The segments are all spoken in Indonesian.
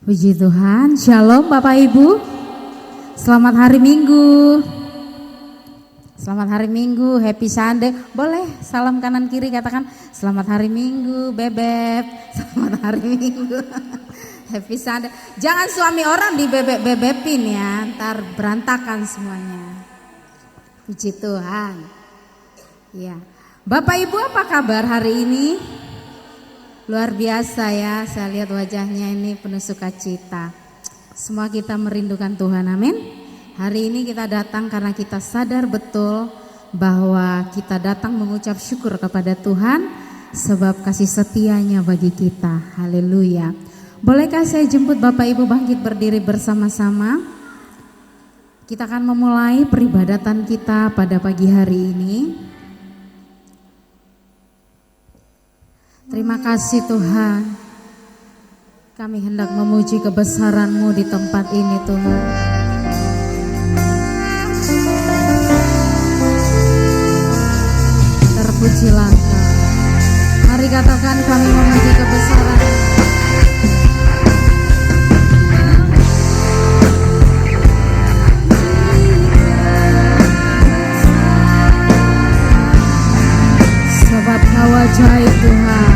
Puji Tuhan, Shalom Bapak Ibu. Selamat hari Minggu. Selamat hari Minggu, Happy Sunday. Boleh salam kanan kiri katakan selamat hari Minggu, Bebek. Selamat hari Minggu. Happy Sunday. Jangan suami orang dibebek-bebepin ya, ntar berantakan semuanya. Puji Tuhan. Ya. Bapak Ibu apa kabar hari ini? Luar biasa ya, saya lihat wajahnya ini penuh sukacita. Semua kita merindukan Tuhan, amin. Hari ini kita datang karena kita sadar betul bahwa kita datang mengucap syukur kepada Tuhan sebab kasih setianya bagi kita. Haleluya. Bolehkah saya jemput Bapak Ibu bangkit berdiri bersama-sama? Kita akan memulai peribadatan kita pada pagi hari ini. Terima kasih Tuhan, kami hendak memuji kebesaran-Mu di tempat ini Tuhan. Terpujilah Engkau. Mari katakan kami memuji kebesaran. Sebab Kau ajaib Tuhan.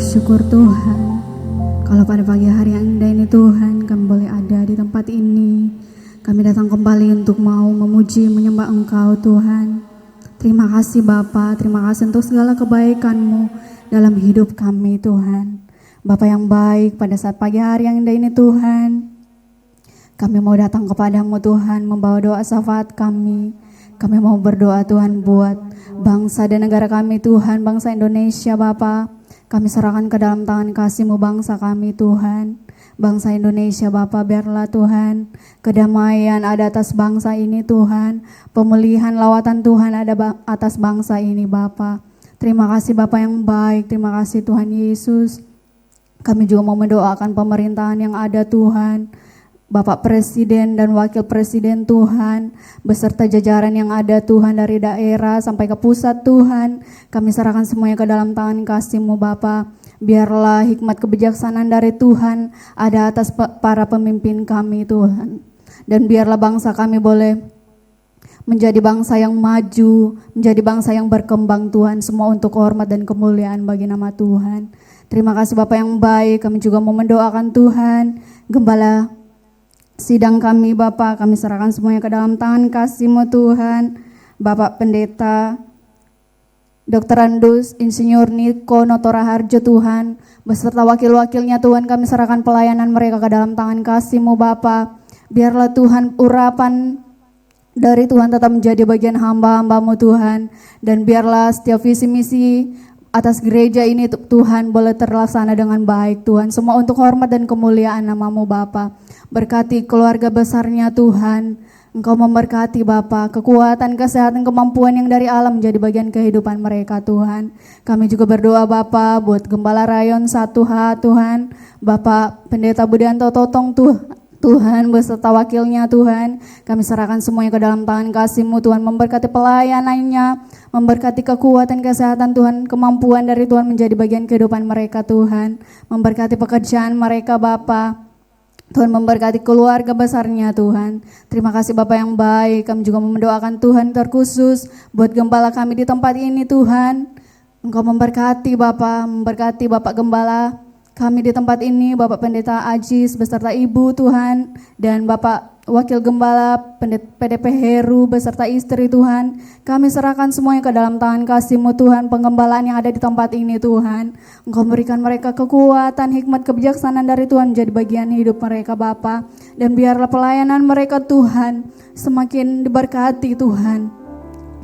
Syukur Tuhan, kalau pada pagi hari yang indah ini Tuhan kami boleh ada di tempat ini. Kami datang kembali untuk mau memuji menyembah Engkau Tuhan. Terima kasih Bapa, terima kasih untuk segala kebaikan-Mu dalam hidup kami Tuhan. Bapa yang baik, pada saat pagi hari yang indah ini Tuhan, kami mau datang kepadamu Tuhan, membawa doa syafaat kami. Kami mau berdoa Tuhan buat bangsa dan negara kami Tuhan, bangsa Indonesia Bapa. Kami serahkan ke dalam tangan kasih-Mu bangsa kami Tuhan. Bangsa Indonesia Bapa, biarlah Tuhan kedamaian ada atas bangsa ini Tuhan. Pemulihan lawatan Tuhan ada atas bangsa ini Bapa. Terima kasih Bapa yang baik, terima kasih Tuhan Yesus. Kami juga mau mendoakan pemerintahan yang ada Tuhan. Bapak Presiden dan Wakil Presiden Tuhan, beserta jajaran yang ada Tuhan dari daerah sampai ke pusat Tuhan, kami serahkan semuanya ke dalam tangan kasih-Mu Bapa. Biarlah hikmat kebijaksanaan dari Tuhan ada atas para pemimpin kami Tuhan. Dan biarlah bangsa kami boleh menjadi bangsa yang maju, menjadi bangsa yang berkembang Tuhan, semua untuk hormat dan kemuliaan bagi nama Tuhan. Terima kasih Bapak yang baik, kami juga mau mendoakan Tuhan, Gembala sidang kami Bapak, kami serahkan semuanya ke dalam tangan kasih-Mu Tuhan. Bapak Pendeta Dr. Andus Insinyur Niko Notora Harjo Tuhan, beserta wakil-wakilnya Tuhan, kami serahkan pelayanan mereka ke dalam tangan kasih-Mu Bapa. Biarlah Tuhan urapan dari Tuhan tetap menjadi bagian hamba-hambamu Tuhan. Dan biarlah setiap visi misi atas gereja ini Tuhan boleh terlaksana dengan baik Tuhan. Semua untuk hormat dan kemuliaan namamu Bapa. Berkati keluarga besarnya Tuhan. Engkau memberkati Bapa, kekuatan, kesehatan, kemampuan yang dari alam menjadi bagian kehidupan mereka Tuhan. Kami juga berdoa Bapa buat Gembala Rayon 1H Tuhan, Bapak Pendeta Budianto Totong Tuhan beserta wakilnya Tuhan. Kami serahkan semuanya ke dalam tangan kasih-Mu Tuhan, memberkati pelayanannya, memberkati kekuatan, kesehatan Tuhan, kemampuan dari Tuhan menjadi bagian kehidupan mereka Tuhan. Memberkati pekerjaan mereka Bapa. Tuhan memberkati keluarga besarnya Tuhan. Terima kasih Bapak yang baik. Kami juga mendoakan Tuhan terkhusus buat gembala kami di tempat ini Tuhan. Engkau memberkati Bapak Gembala kami di tempat ini, Bapak Pendeta Ajis beserta Ibu Tuhan, dan Bapak Wakil Gembala PDP Heru beserta istri Tuhan. Kami serahkan semuanya ke dalam tangan kasih-Mu Tuhan, penggembalaan yang ada di tempat ini Tuhan. Engkau berikan mereka kekuatan, hikmat, kebijaksanaan dari Tuhan menjadi bagian hidup mereka Bapa. Dan biarlah pelayanan mereka Tuhan semakin diberkati Tuhan.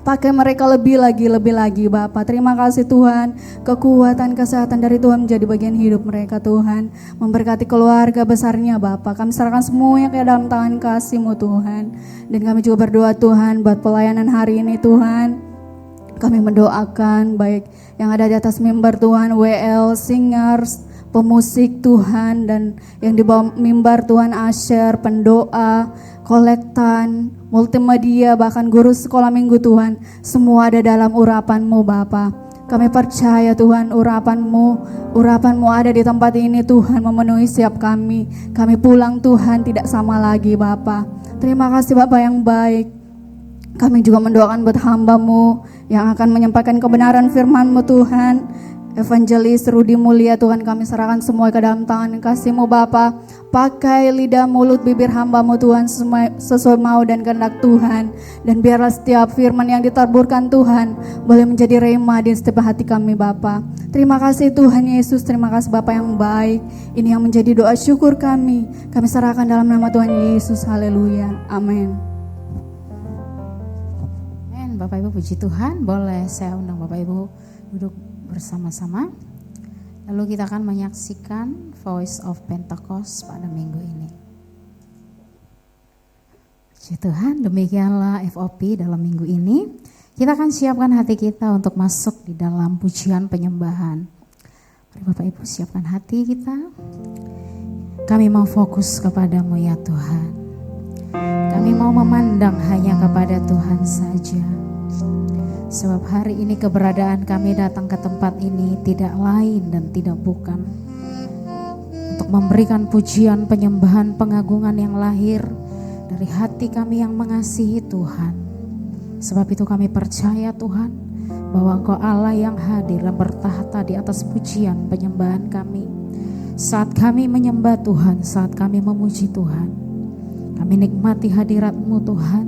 Pakai mereka lebih lagi Bapa. Terima kasih Tuhan. Kekuatan, kesehatan dari Tuhan menjadi bagian hidup mereka Tuhan. Memberkati keluarga besarnya Bapa. Kami serahkan semuanya ke dalam tangan kasih-Mu Tuhan. Dan kami juga berdoa Tuhan buat pelayanan hari ini Tuhan. Kami mendoakan baik yang ada di atas mimbar Tuhan, WL, singers, pemusik Tuhan, dan yang di bawah mimbar Tuhan, Asher, pendoa, kolektan, multimedia, bahkan guru sekolah minggu Tuhan. Semua ada dalam urapan-Mu Bapa. Kami percaya Tuhan urapan-Mu ada di tempat ini Tuhan, memenuhi setiap kami. Kami pulang Tuhan tidak sama lagi Bapa. Terima kasih Bapa yang baik. Kami juga mendoakan buat hamba-Mu yang akan menyampaikan kebenaran firman-Mu Tuhan. Evangelis Rudi Mulia Tuhan, kami serahkan semua ke dalam tangan kasih-Mu Bapa. Pakai lidah, mulut, bibir hamba-Mu Tuhan sesuai mau dan kehendak Tuhan. Dan biarlah setiap firman yang ditaburkan Tuhan boleh menjadi rema di setiap hati kami Bapa. Terima kasih Tuhan Yesus, terima kasih Bapa yang baik. Ini yang menjadi doa syukur kami. Kami serahkan dalam nama Tuhan Yesus. Haleluya. Amin. Amin. Bapak Ibu puji Tuhan. Boleh saya undang Bapak Ibu duduk bersama-sama. Lalu kita akan menyaksikan Voice of Pentecost pada minggu ini. Puji Tuhan, demikianlah FOP dalam minggu ini. Kita akan siapkan hati kita untuk masuk di dalam pujian penyembahan. Mari Bapak Ibu siapkan hati kita. Kami mau fokus kepadamu ya Tuhan. Kami mau memandang hanya kepada Tuhan saja. Sebab hari ini keberadaan kami datang ke tempat ini tidak lain dan tidak bukan untuk memberikan pujian, penyembahan, pengagungan yang lahir dari hati kami yang mengasihi Tuhan. Sebab itu kami percaya Tuhan bahwa Engkau Allah yang hadir dan bertahta di atas pujian, penyembahan kami. Saat kami menyembah Tuhan, saat kami memuji Tuhan, kami nikmati hadirat-Mu Tuhan.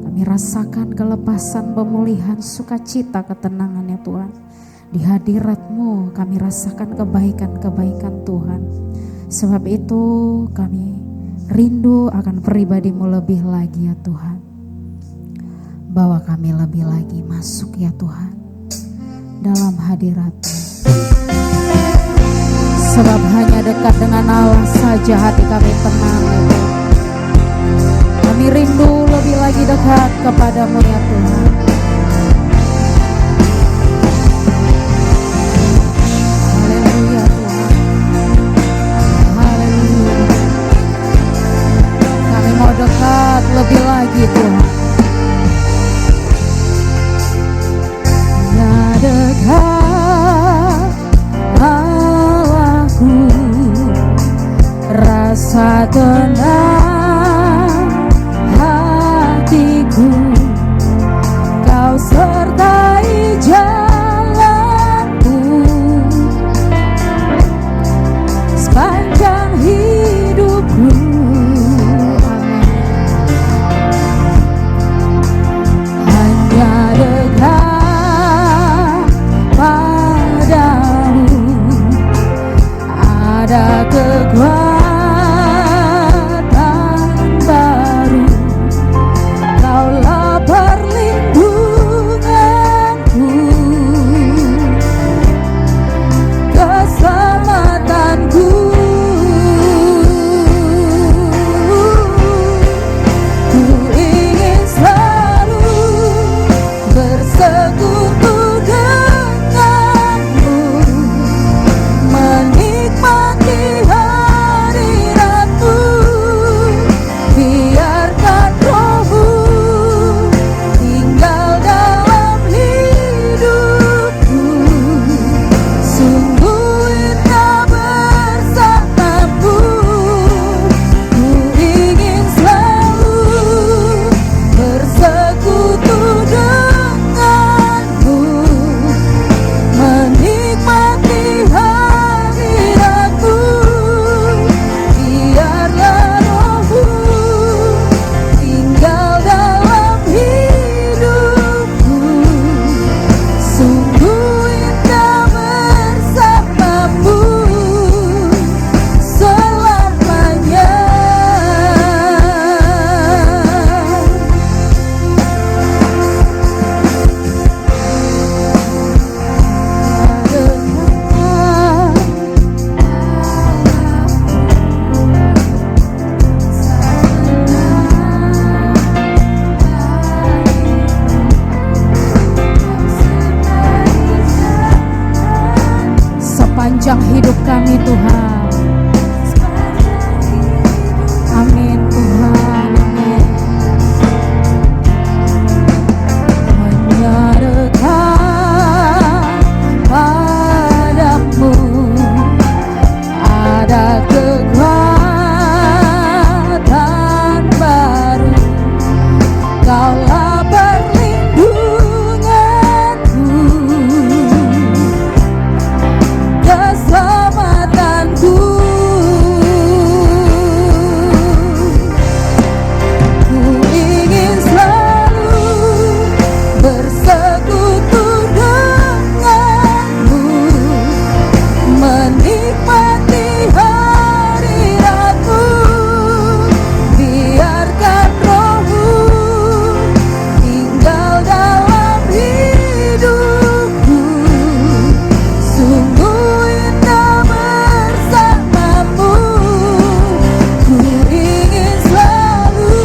Kami rasakan kelepasan, pemulihan, sukacita, ketenangan ya Tuhan. Di hadirat-Mu kami rasakan kebaikan-kebaikan Tuhan. Sebab itu kami rindu akan pribadi-Mu lebih lagi ya Tuhan. Bawa kami lebih lagi masuk ya Tuhan dalam hadirat-Mu. Sebab hanya dekat dengan Allah saja hati kami tenang ya Tuhan. Kami rindu lebih lagi dekat kepadamu ya Tuhan. Haleluya Tuhan. Haleluya. Kami mau dekat lebih lagi Tuhan. Ya dekat Allahku, rasa tenang Kau sertai jalanku sepanjang hidupku. Amin. sepanjang hidup kami Tuhan. Amin Tuhan, amin. Hanya dekat padamu ada kekuatan baru. Kaulah perlindunganku, keselamatanku. Ku ingin selalu bersekutu denganmu, menikmati hadiratmu. Biarkan rohmu tinggal dalam hidupku, sungguh indah bersamamu. Ku ingin selalu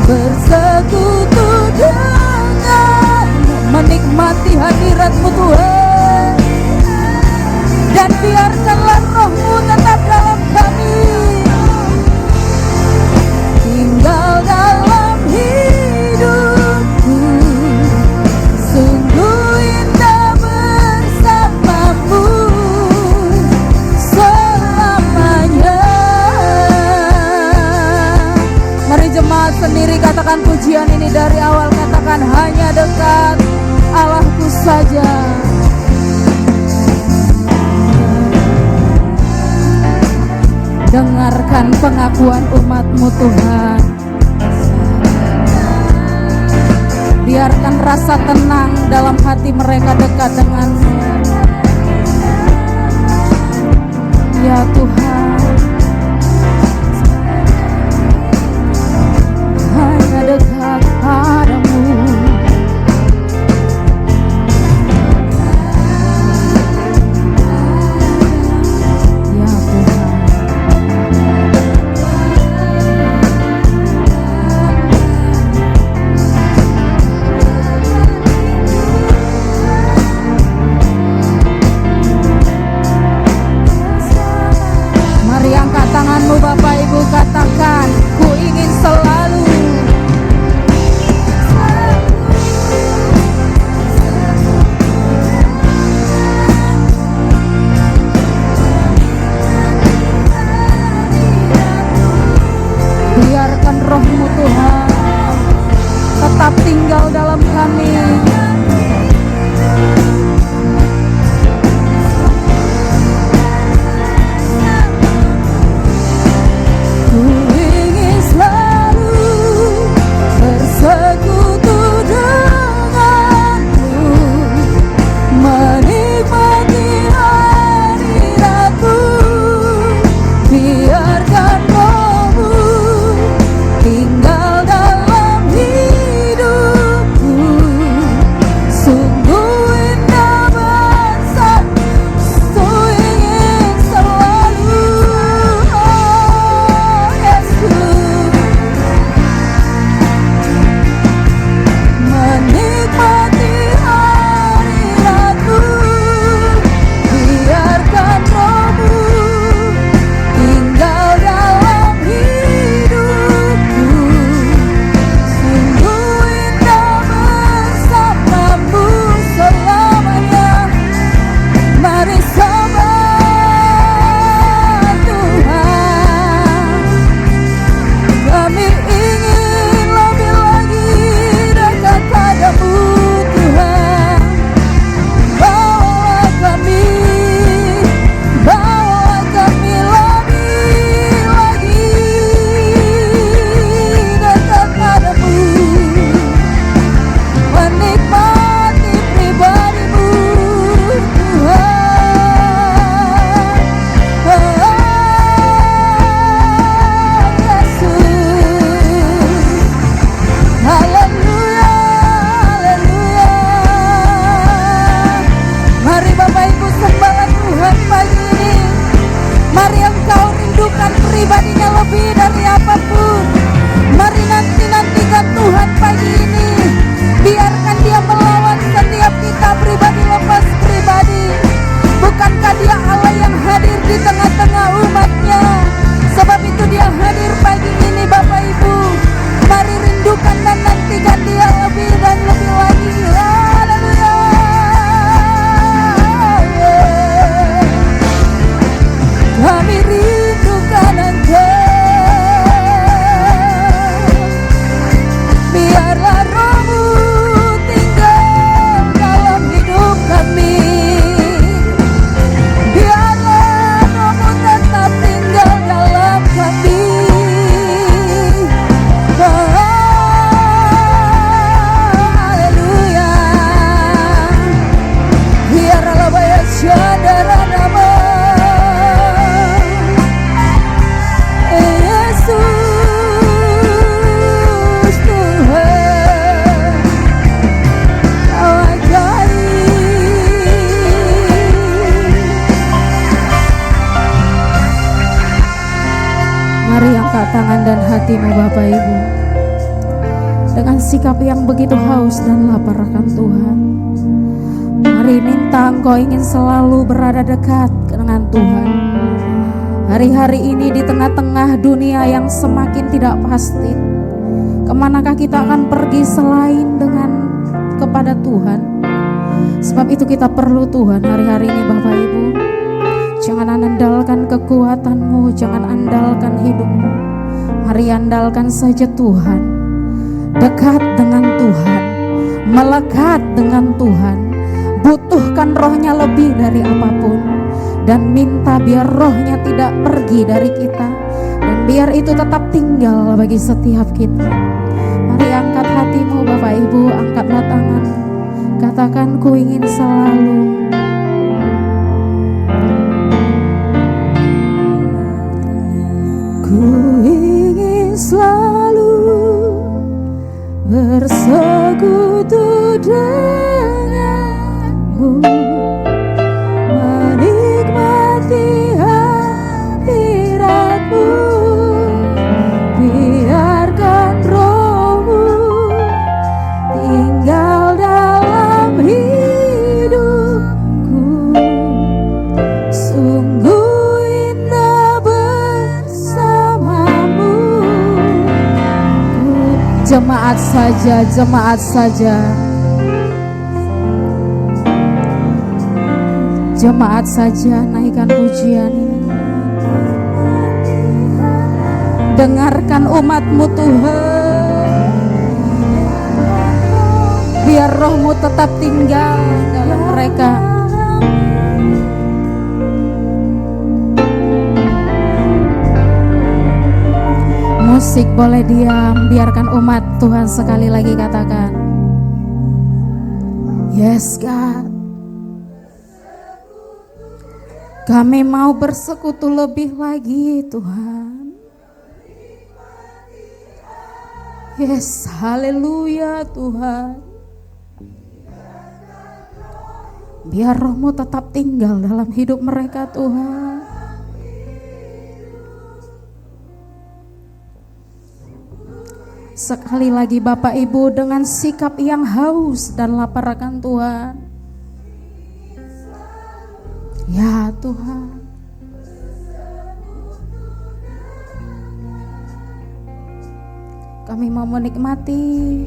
bersekutu denganmu, menikmati hadiratmu Tuhan. Dan biarkanlah rohmu tetap dalam kami, tinggal dalam hidupku, sungguh indah bersamamu selamanya. Mari jemaat sendiri katakan pujian ini dari awal, katakan hanya dekat Allahku saja. Dengarkan pengakuan umat-Mu Tuhan. Biarkan rasa tenang dalam hati mereka dekat dengan-Mu. Ya Tuhan, hanya dekat padamu. Ya Tuhan, mari angkat tanganmu Bapak Ibu, katakan ku ingin selalu biarkan rohmu Tuhan tetap tinggal dalam kami. Ku ingin selalu bersekutu denganmu, menikmati hadiratmu. Biarkan rohmu tinggal dalam hidupku, hatimu Bapak Ibu, dengan sikap yang begitu haus dan lapar akan Tuhan. Mari minta Engkau ingin selalu berada dekat dengan Tuhan. Hari-hari ini di tengah-tengah dunia yang semakin tidak pasti, kemanakah kita akan pergi selain dengan kepada Tuhan? Sebab itu kita perlu Tuhan hari-hari ini Bapak Ibu. Jangan andalkan kekuatanmu, jangan andalkan hidupmu. Mari andalkan saja Tuhan. Dekat dengan Tuhan, melekat dengan Tuhan. Butuhkan rohnya lebih dari apapun. Dan minta biar rohnya tidak pergi dari kita. Dan biar itu tetap tinggal bagi setiap kita. Mari angkat hatimu Bapak Ibu, angkatlah tangan. Katakan ku ingin selalu. Ku ingin selalu bersekutu denganmu, menikmati hadiratmu, biarkan rohmu tinggal dalam hidupku. Sungguh indah bersamamu. Jemaat saja, jemaat saja. Jemaat saja naikkan pujian ini. Dengarkan umatmu Tuhan. Biar rohmu tetap tinggal dalam mereka. Musik boleh diam, biarkan umat Tuhan sekali lagi katakan. Yes God. Kami mau bersekutu lebih lagi Tuhan. Yes, haleluya Tuhan. Biar rohmu tetap tinggal dalam hidup mereka Tuhan. Sekali lagi Bapak Ibu dengan sikap yang haus dan lapar akan Tuhan. Ya Tuhan. Kami mau menikmati.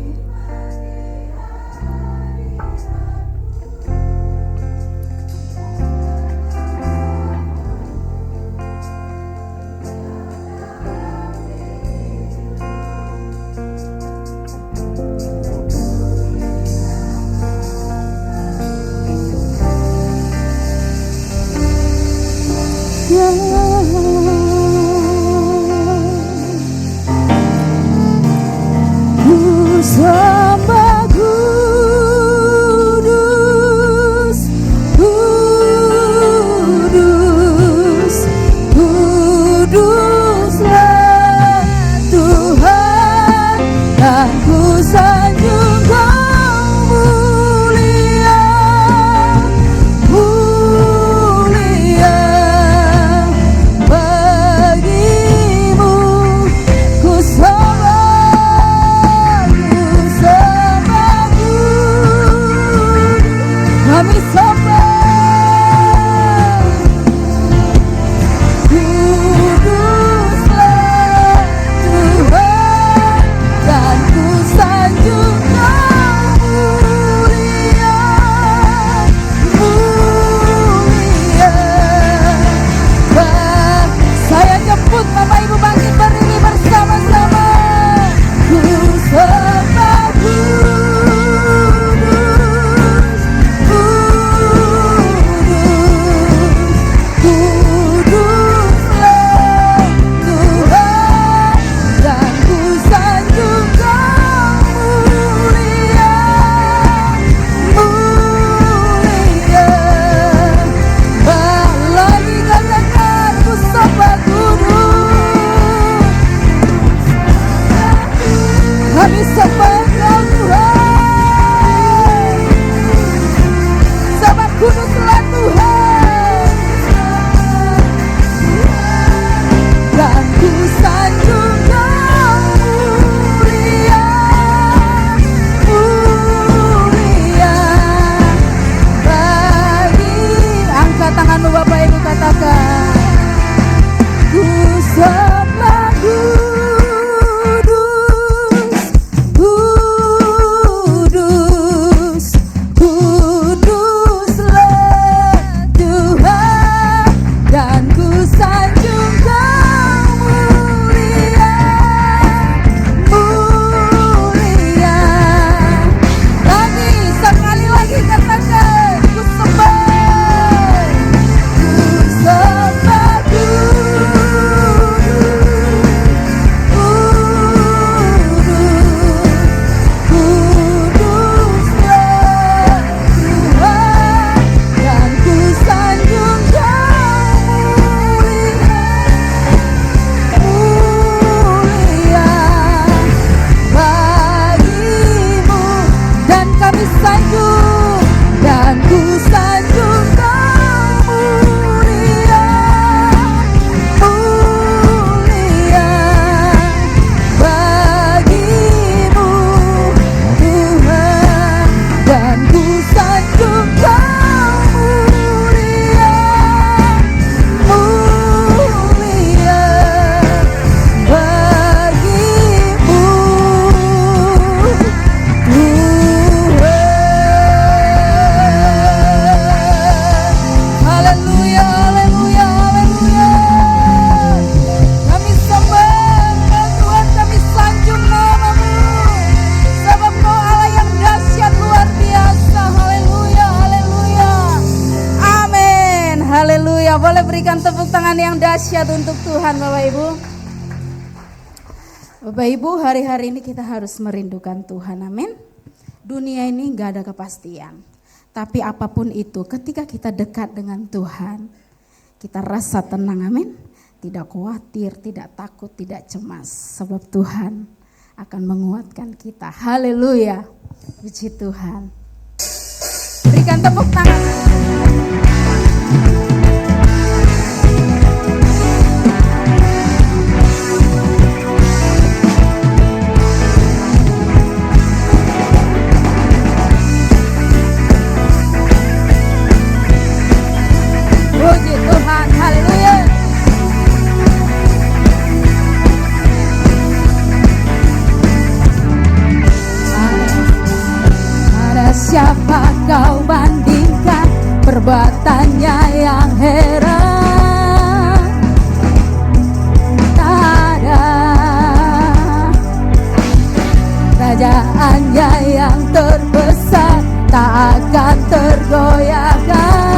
Sembah kudus, kudus, kuduslah Tuhan, dan ku sanjung Kau mulia, mulia. Bagimu ku kami sembah, kuduslah Tuhan, dan ku sanjung Kau mulia, mulia. Saya jemput Bapak Ibu bangkit berdiri bersama-sama. Ku sembah kami sembah Kau Tuhan, sembah kuduslah Tuhan, dan ku sanjung Kau tangan yang dahsyat untuk Tuhan Bapak Ibu. Bapak Ibu, hari-hari ini kita harus merindukan Tuhan, amin. Dunia ini gak ada kepastian. Tapi apapun itu, ketika kita dekat dengan Tuhan, kita rasa tenang, amin. Tidak khawatir, tidak takut, tidak cemas. Sebab Tuhan akan menguatkan kita. Haleluya. Puji Tuhan. Berikan tepuk tangan. Puji Tuhan, haleluya. Ada siapa kau bandingkan perbuatannya yang heran? Tak ada kerajaannya yang terbesar, tak akan tergoyahkan.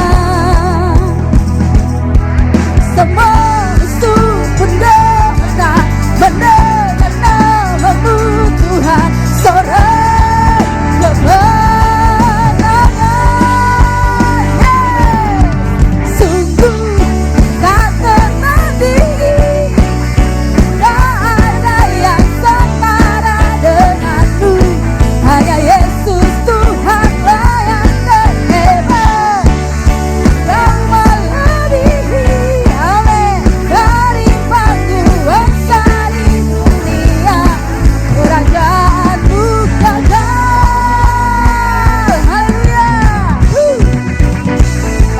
Semua musuh pun dapat mendengar namamu Tuhan, sorak kemenangan. Sungguh tak tertandingi, tak ada yang setara denganmu. Hanya Yesus Tuhanlah yang terhebat. Kau melebihi, amin, dari bangsa di dunia. Kerajaanmu kekal. Haleluya.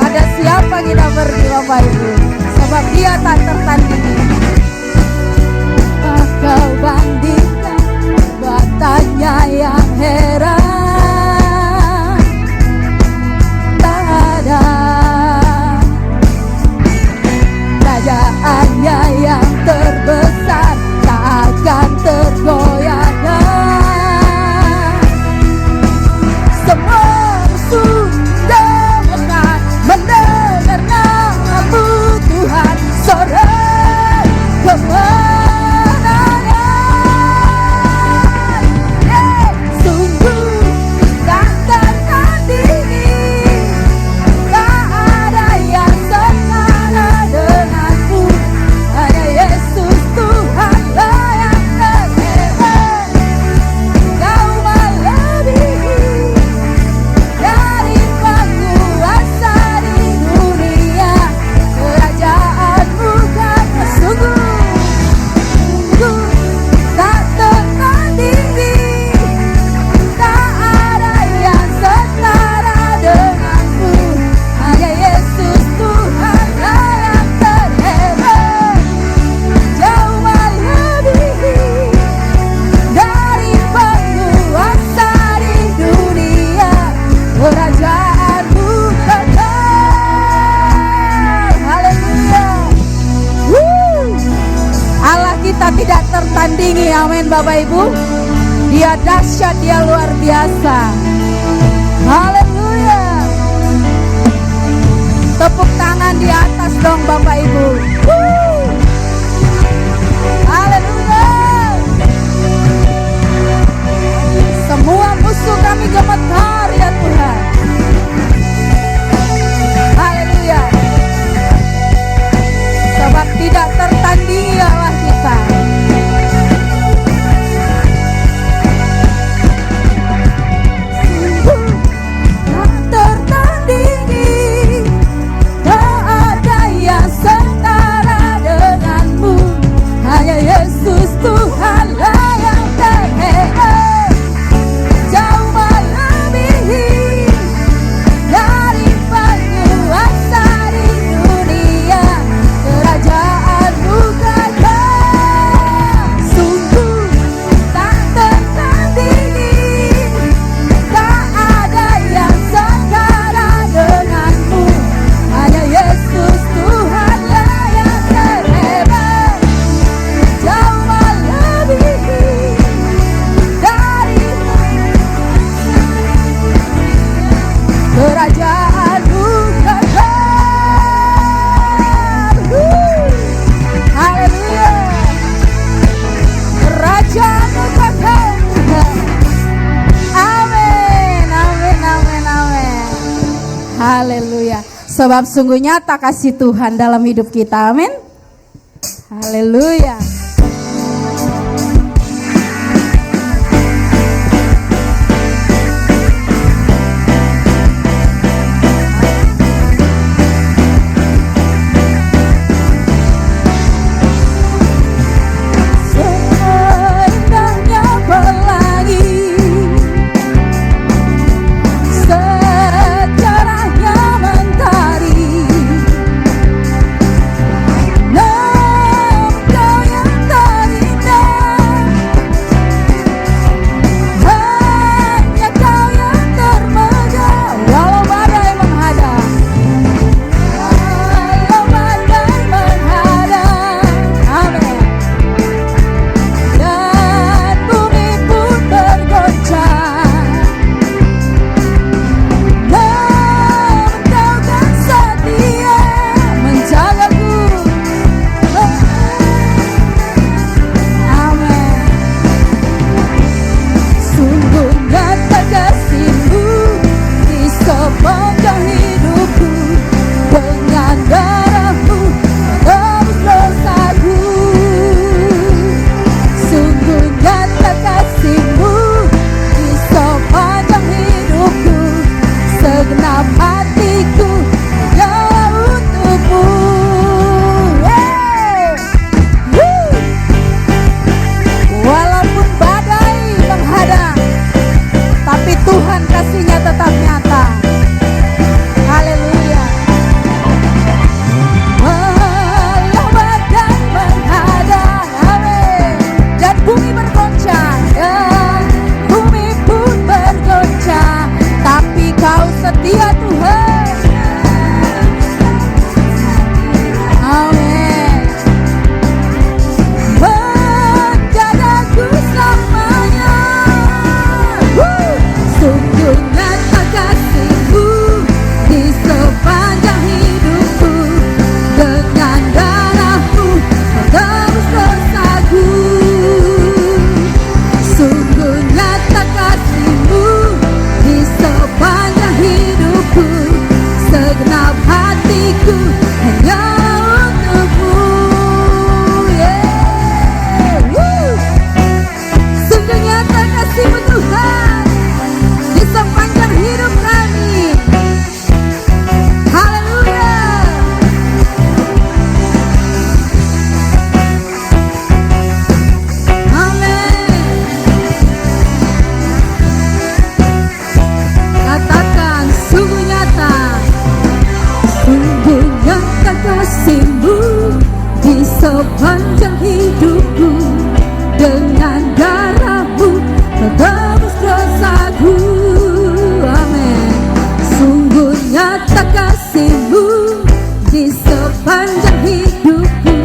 Pada siapa kita pergi Bapak Ibu? Sebab Dia tak tertandingi. Kau bandingkan perbuatannya yang heran. Tak ada kerajaannya yang terbesar, tak akan tergoyahkan. Semua musuh dapat mendengar namamu Tuhan, sorak kemenangan. Sungguh tak tertandingi, tak ada yang setara denganmu. Hanya Yesus Tuhanlah yang terhebat. Kau melebihi dari penguasa di dunia. Kerajaanmu kan sungguh tak tertandingi, tak ada yang setara denganmu. Hanya Yesus Tuhanlah yang terhebat. Jauh melebihi dari penguasa di dunia. Kerajaanmu kekal. Haleluya. Allah kita tidak tertandingi, amin Bapak Ibu. Dia dahsyat, Dia luar biasa. Haleluya. Tepuk tangan di atas dong Bapak Ibu. Haleluya. Semua musuh kami gemetar ya Tuhan. Haleluya. Sebab tidak tertandingi Allah kita. Sungguh tak tertandingi, tak ada yang setara Sebab sungguh nyata kasih Tuhan dalam hidup kita. Amin. Haleluya. Seindahnya pelangi, secerahnya mentari, namun Kau yang terindah, hanya Kau yang termegah. Walau badai menghadang, walau badai menghadang, amin. Dan bumi pun bergoncang, namun Kau kan setia menjagaku. Amin. Sungguh nyata kasih-Mu di sepanjang hidupku, dengan darah-Mu menebus dosaku. Sungguh nyata kasih-Mu di sepanjang hidupku, segenap hatiku hanyalah untuk-Mu. Woo! Walaupun badai menghadang, tapi Tuhan kasih-Nya tetap nyata. Haleluya. Walau badai menghadang, amin. Dan bumi bergoncang, dan bumi pun bergoncang, tapi Kau setia Tuhan. Amin. Menjagaku selamanya. Sungguh nyata kasih-Mu di sepanjang hidupku, dengan darah-Mu menebus dosaku. Sungguh nyata kasih-Mu di sepanjang hidupku, segenap hatiku hanya untuk-Mu. Yeah. Woo. Sungguh nyata kasih-Mu Tuhan di sepanjang hidup kami. Haleluya. Amin. Katakan sungguh nyata. Sungguh nyata kasih-Mu di sepanjang hidupku, dengan darah-Mu menebus dosaku. Amin. Sungguh nyata kasih-Mu di sepanjang hidupku,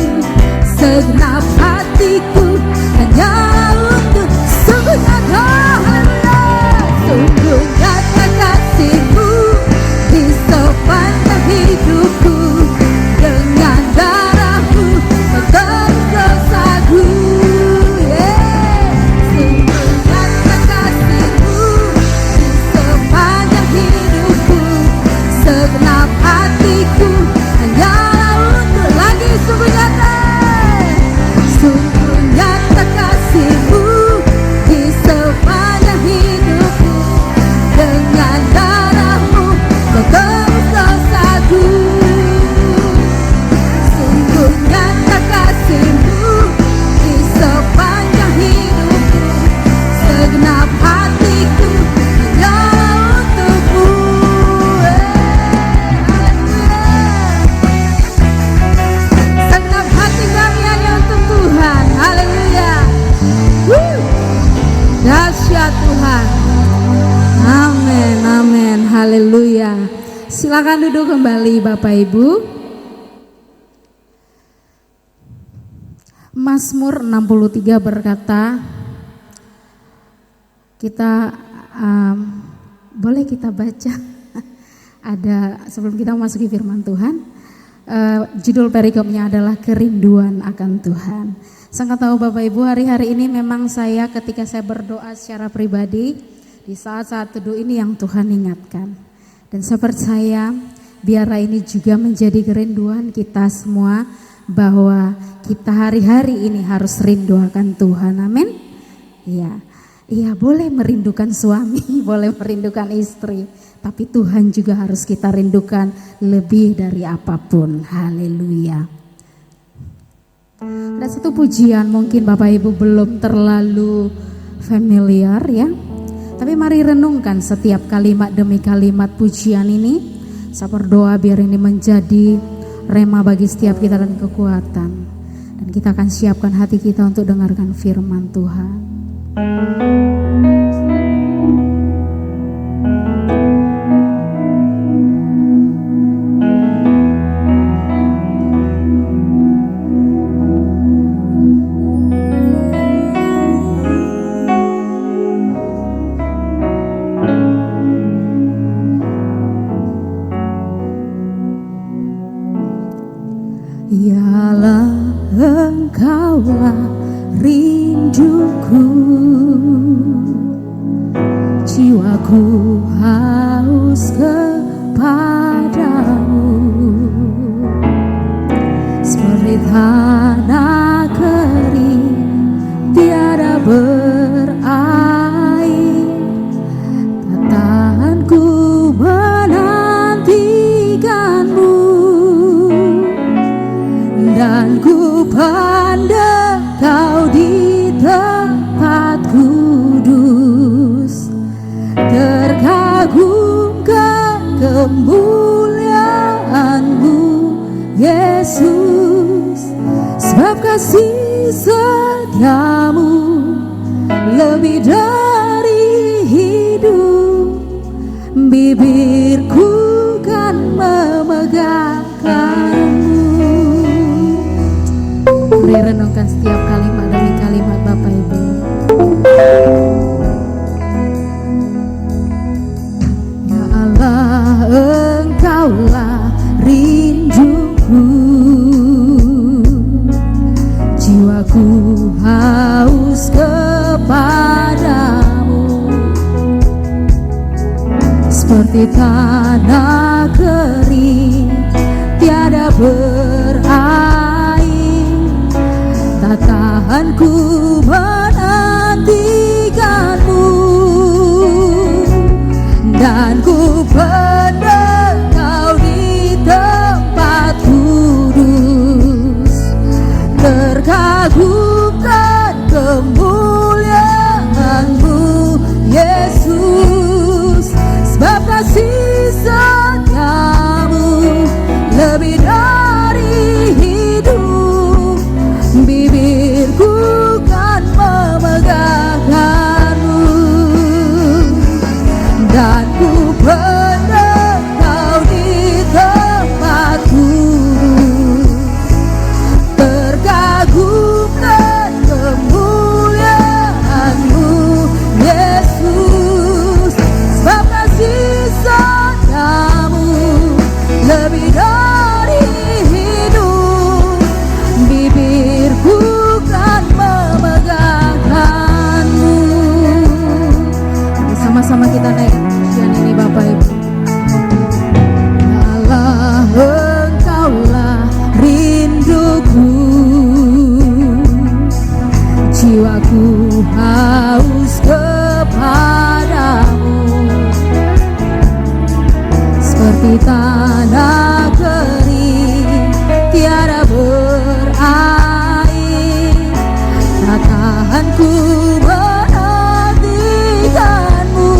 segenap hatiku hanya untuk. Sungguh nyata, haleluya. Sungguh nyata kasih-Mu di sepanjang hidupku, dengan darah-Mu menebus dosaku. Yeah. Sungguh nyata kasih-Mu di sepanjang hidupku, segenap hatiku hanyalah untuk. Lagi sungguh nyata. Sungguh nyata kasih-Mu di sepanjang hidupku, dengan darah-Mu menebus dosaku. Sungguh nyata kasih-Mu di sepanjang hidupku, segenap hatiku hanyalah untuk-Mu. Segenap hati kami hanya untuk Tuhan. Haleluya. Woo. Dahsyat Tuhan. Amin, amin. Haleluya. Silakan duduk kembali Bapak Ibu. Mazmur 63 berkata, boleh kita baca ada sebelum kita memasuki firman Tuhan. Judul perikopnya adalah kerinduan akan Tuhan. Sangat tahu Bapak Ibu, hari-hari ini memang saya ketika saya berdoa secara pribadi, di saat-saat teduh ini yang Tuhan ingatkan. Dan saya percaya biarlah ini juga menjadi kerinduan kita semua, bahwa kita hari-hari ini harus rindu akan Tuhan. Amin. Iya, boleh merindukan suami, boleh merindukan istri, tapi Tuhan juga harus kita rindukan lebih dari apapun. Haleluya. Ada satu pujian mungkin Bapak Ibu belum terlalu familiar ya, tapi mari renungkan setiap kalimat demi kalimat pujian ini. Saya berdoa biar ini menjadi rema bagi setiap kita dan kekuatan, dan kita akan siapkan hati kita untuk dengarkan firman Tuhan. Ialah Engkaulah rinduku, jiwaku haus kepadamu, seperti tanah kering tiada berair. Tatanku menantikanmu, dan ku pandang Kau di tempat kudus, terkagum kemuliaan-Mu Yesus. Sebab kasih setiamu lebih dari hidup, bibirku kan memegangkanmu. Mari renungkan setiap kalimat demi kalimat Bapak Ibu. Ya Allah, Engkaulah rinduku, jiwaku haus kepadamu, seperti tanah kering tiada berair. Tak tahan ku menantikanmu, dan ku pandang Kau di tempat kudus, terkagumkan kemuliaan-Mu Yesus. Sebab kasih setiamu lebih dari hidup, bibirku kan memegangkanmu, dan ku pandang Kau di tempat kudus, terkagumkan kemuliaan-Mu Yesus. Sebab kasih setiamu lebih dari hidup, bibirku kan memegangkanmu. Mari sama-sama kita naik pujian ini Bapak Ibu. Allah, Engkaulah rinduku, jiwaku haus kepadamu, seperti tanah kering tiada berair. Tak tahan ku menantikanmu,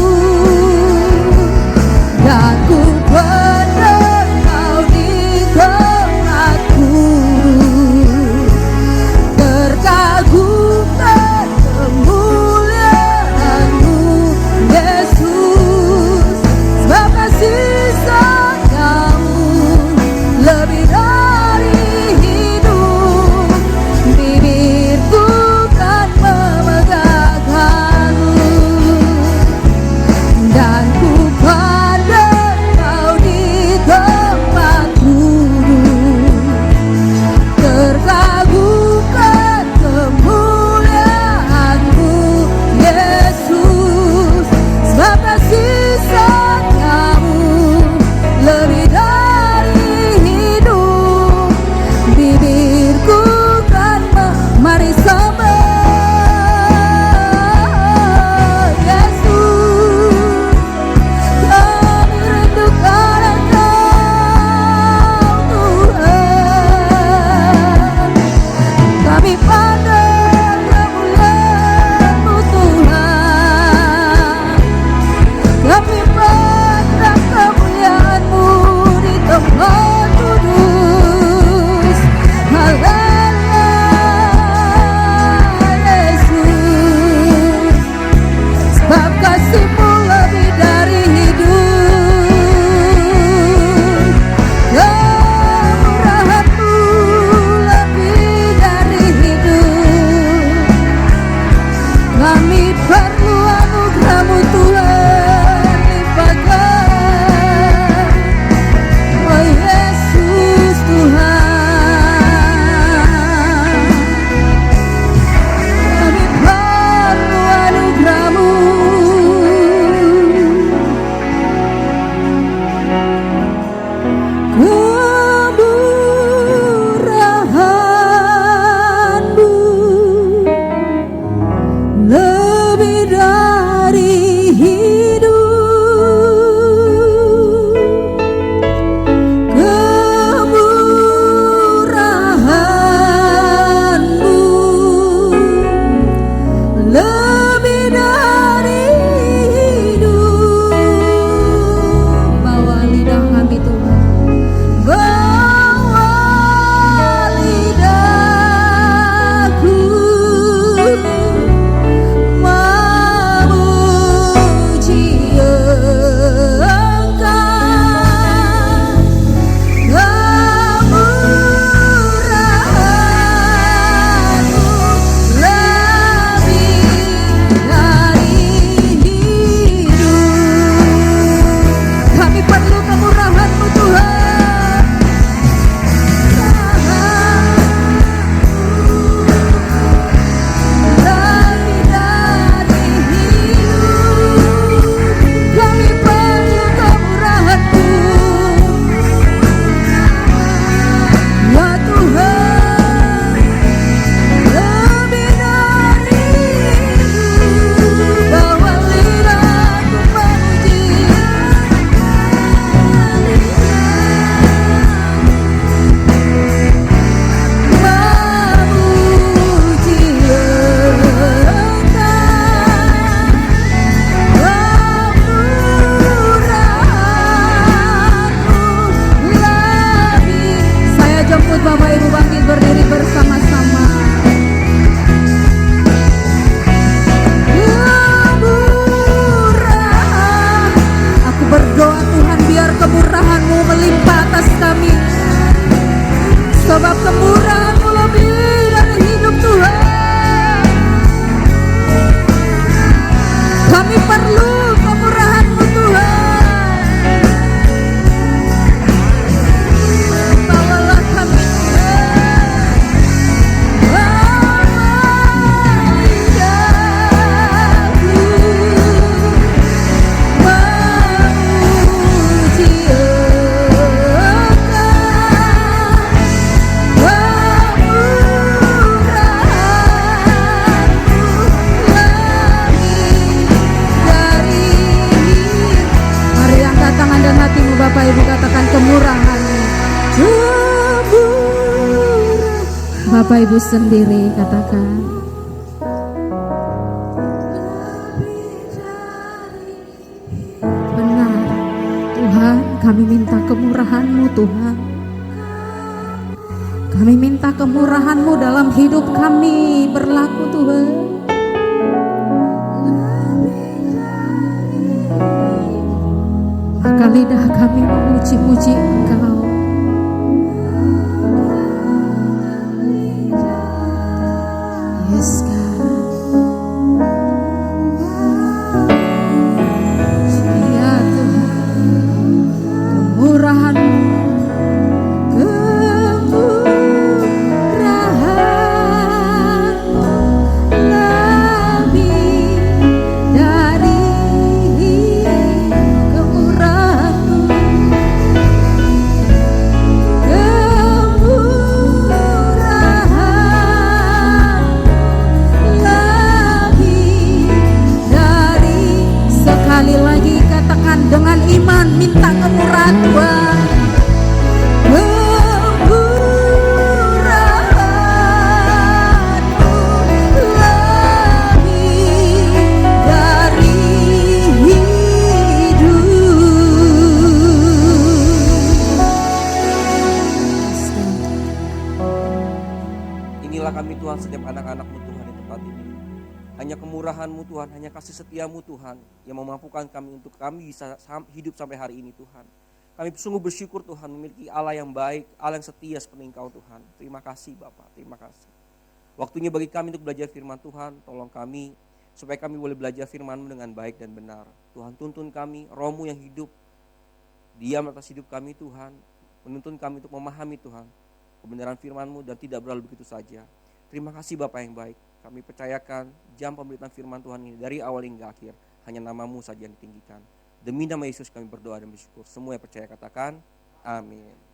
perlu anugerah-Mu Tuhan limpahkan. Oh Yesus Tuhan, kami perlu anugerah-Mu. Kemurahan-Mu lebih dari hidup. Kemurahan-Mu lebih dari hidup. Bawa lidah kami Tuhan, bawa lidahku memuji Engkau. Kemurahan-Mu lebih dari hidup. Kami perlu kemurahan-Mu Tuhan. Lebih dari hidup. Kami perlu kemurahan-Mu. Ya Tuhan, lebih dari hidup. Bawa lidahku memuji Saya jemput Bapak Ibu bangkit berdiri bersama-sama. Kemurahan, aku berdoa Tuhan biar kemurahan-Mu melimpah atas kami. Sebab kemurahan-Mu lebih dari hidup Tuhan. Kami perlu kemurahan-Mu Tuhan. Bawalah kami Tuhan. Bawa lidahku memuji Engkau. Mari angkat tangan dan hatimu Bapak Ibu, katakan kemurahan-Mu. Bapak Ibu sendiri katakan. Benar Tuhan, kami minta kemurahan-Mu Tuhan. Kami minta kemurahan-Mu dalam hidup kami berlaku Tuhan. Maka lidah kami memuji-muji Engkau. Yes God. Ya Tuhan, kemurahan-Mu, kemurahan-Mu lebih dari kemurahan-Mu. Sekali lagi katakan dengan iman, minta kemurahan Tuhan. Kemurahan-Mu lebih dari hidup. Inilah kami Tuhan, setiap anak-anak-Mu Tuhan di tempat ini. Hanya kemurahan-Mu Tuhan, hanya kasih setia-Mu Tuhan yang memampukan kami untuk kami bisa hidup sampai hari ini Tuhan. Kami sungguh bersyukur Tuhan memiliki Allah yang baik, Allah yang setia seperti Engkau Tuhan. Terima kasih Bapak, terima kasih. Waktunya bagi kami untuk belajar firman Tuhan, tolong kami supaya kami boleh belajar firman-Mu dengan baik dan benar. Tuhan, tuntun kami, Roh-Mu yang hidup, diam atas hidup kami Tuhan, menuntun kami untuk memahami Tuhan kebenaran firman-Mu dan tidak berlalu begitu saja. Terima kasih Bapa yang baik, kami percayakan jam pemberitaan firman Tuhan ini dari awal hingga akhir, hanya nama-Mu saja yang ditinggikan. Demi nama Yesus kami berdoa dan bersyukur. Semua yang percaya katakan, amin.